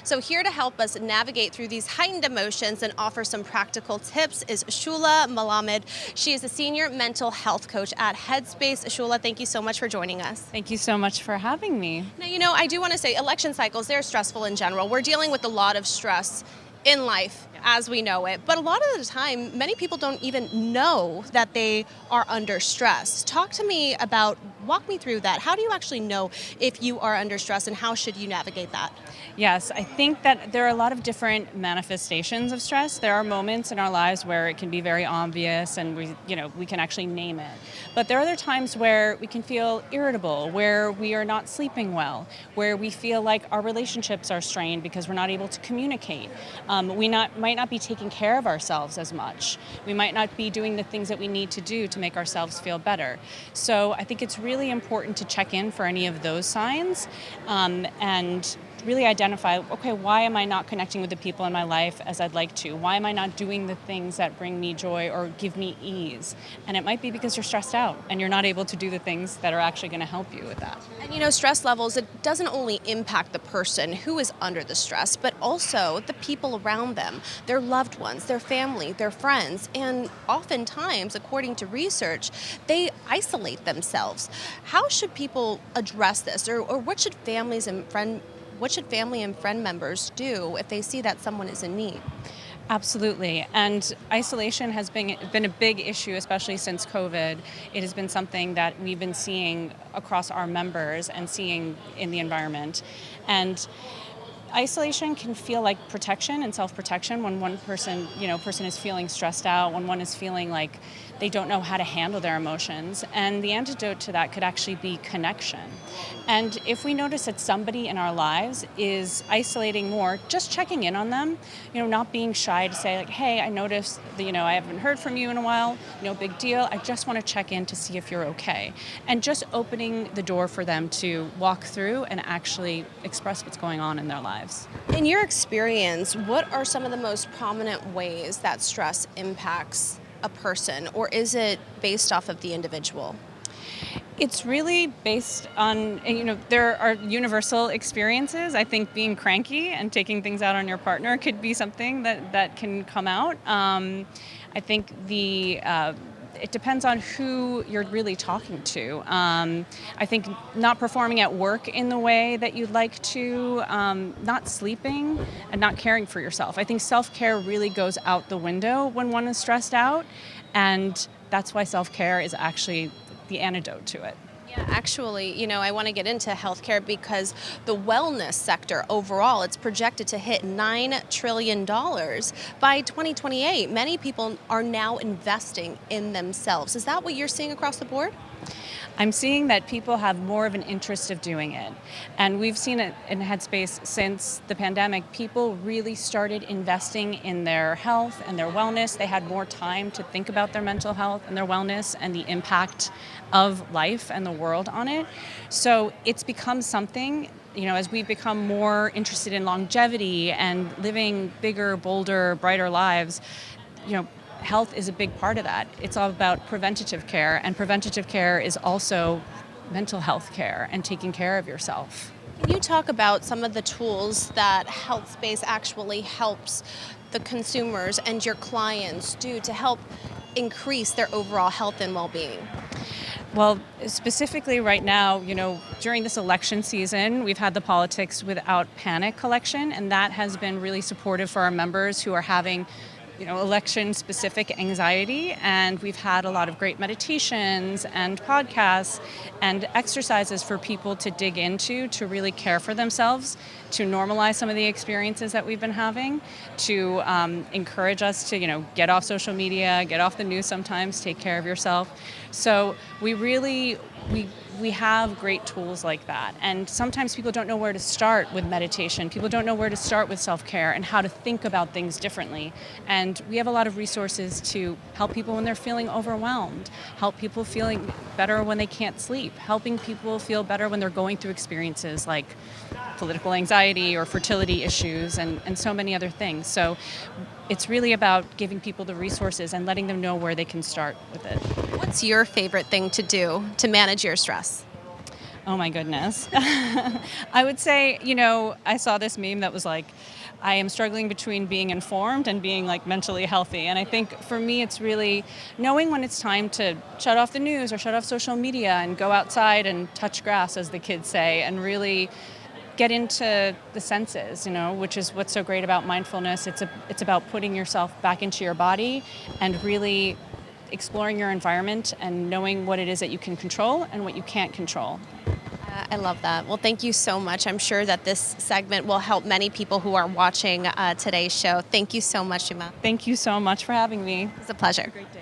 So here to help us navigate through these heightened emotions and offer some practical tips is Shula Melamed. She is a senior mental health coach at Headspace. Shula, thank you so much for joining us. Thank you so much for having me. Now, I do want to say election cycles, they're stressful in general. We're dealing with a lot of stress in life as we know it. But a lot of the time, many people don't even know that they are under stress. Walk me through that. How do you actually know if you are under stress and how should you navigate that? Yes, I think that there are a lot of different manifestations of stress. There are moments in our lives where it can be very obvious and we can actually name it. But there are other times where we can feel irritable, where we are not sleeping well, where we feel like our relationships are strained because we're not able to communicate. We might not be taking care of ourselves as much. We might not be doing the things that we need to do to make ourselves feel better. So I think it's really important to check in for any of those signs and really identify, okay, why am I not connecting with the people in my life as I'd like to? Why am I not doing the things that bring me joy or give me ease? And it might be because you're stressed out and you're not able to do the things that are actually going to help you with that. And stress levels, it doesn't only impact the person who is under the stress, but also the people around them, their loved ones, their family, their friends, and oftentimes, according to research, they isolate themselves. How should people address this, or what should family and friend members do if they see that someone is in need? Absolutely. And isolation has been a big issue, especially since COVID. It has been something that we've been seeing across our members and seeing in the environment. And isolation can feel like protection and self-protection when one person is feeling stressed out, when one is feeling like they don't know how to handle their emotions. And the antidote to that could actually be connection. And if we notice that somebody in our lives is isolating more, just checking in on them, not being shy to say like, hey, I noticed that, I haven't heard from you in a while, no big deal. I just want to check in to see if you're okay. And just opening the door for them to walk through and actually express what's going on in their lives. In your experience, what are some of the most prominent ways that stress impacts a person, or is it based off of the individual? It's really based on, there are universal experiences. I think being cranky and taking things out on your partner could be something that can come out. I think it depends on who you're really talking to. I think not performing at work in the way that you'd like to, not sleeping, and not caring for yourself. I think self-care really goes out the window when one is stressed out, and that's why self-care is actually the antidote to it. Yeah, actually, I want to get into healthcare because the wellness sector overall, it's projected to hit $9 trillion by 2028. Many people are now investing in themselves. Is that what you're seeing across the board? I'm seeing that people have more of an interest of doing it. And we've seen it in Headspace since the pandemic. People really started investing in their health and their wellness. They had more time to think about their mental health and their wellness and the impact of life and the world on it. So it's become something, as we've become more interested in longevity and living bigger, bolder, brighter lives, health is a big part of that. It's all about preventative care, and preventative care is also mental health care and taking care of yourself. Can you talk about some of the tools that Healthspace actually helps the consumers and your clients do to help increase their overall health and well-being? Well, specifically right now, during this election season, we've had the Politics Without Panic collection, and that has been really supportive for our members who are having election-specific anxiety, and we've had a lot of great meditations and podcasts and exercises for people to dig into to really care for themselves, to normalize some of the experiences that we've been having, to encourage us to, get off social media, get off the news sometimes, take care of yourself. So we have great tools like that. And sometimes people don't know where to start with meditation. People don't know where to start with self-care and how to think about things differently. And we have a lot of resources to help people when they're feeling overwhelmed, help people feeling better when they can't sleep, helping people feel better when they're going through experiences like political anxiety or fertility issues and so many other things. So it's really about giving people the resources and letting them know where they can start with it. What's your favorite thing to do to manage your stress? Oh my goodness. I would say, I saw this meme that was like, I am struggling between being informed and being like mentally healthy. And I think for me, it's really knowing when it's time to shut off the news or shut off social media and go outside and touch grass, as the kids say, and really get into the senses, which is what's so great about mindfulness. It's about putting yourself back into your body and really exploring your environment and knowing what it is that you can control and what you can't control. I love that. Well, thank you so much. I'm sure that this segment will help many people who are watching today's show. Thank you so much, Shuma. Thank you so much for having me. It's a pleasure. Great day.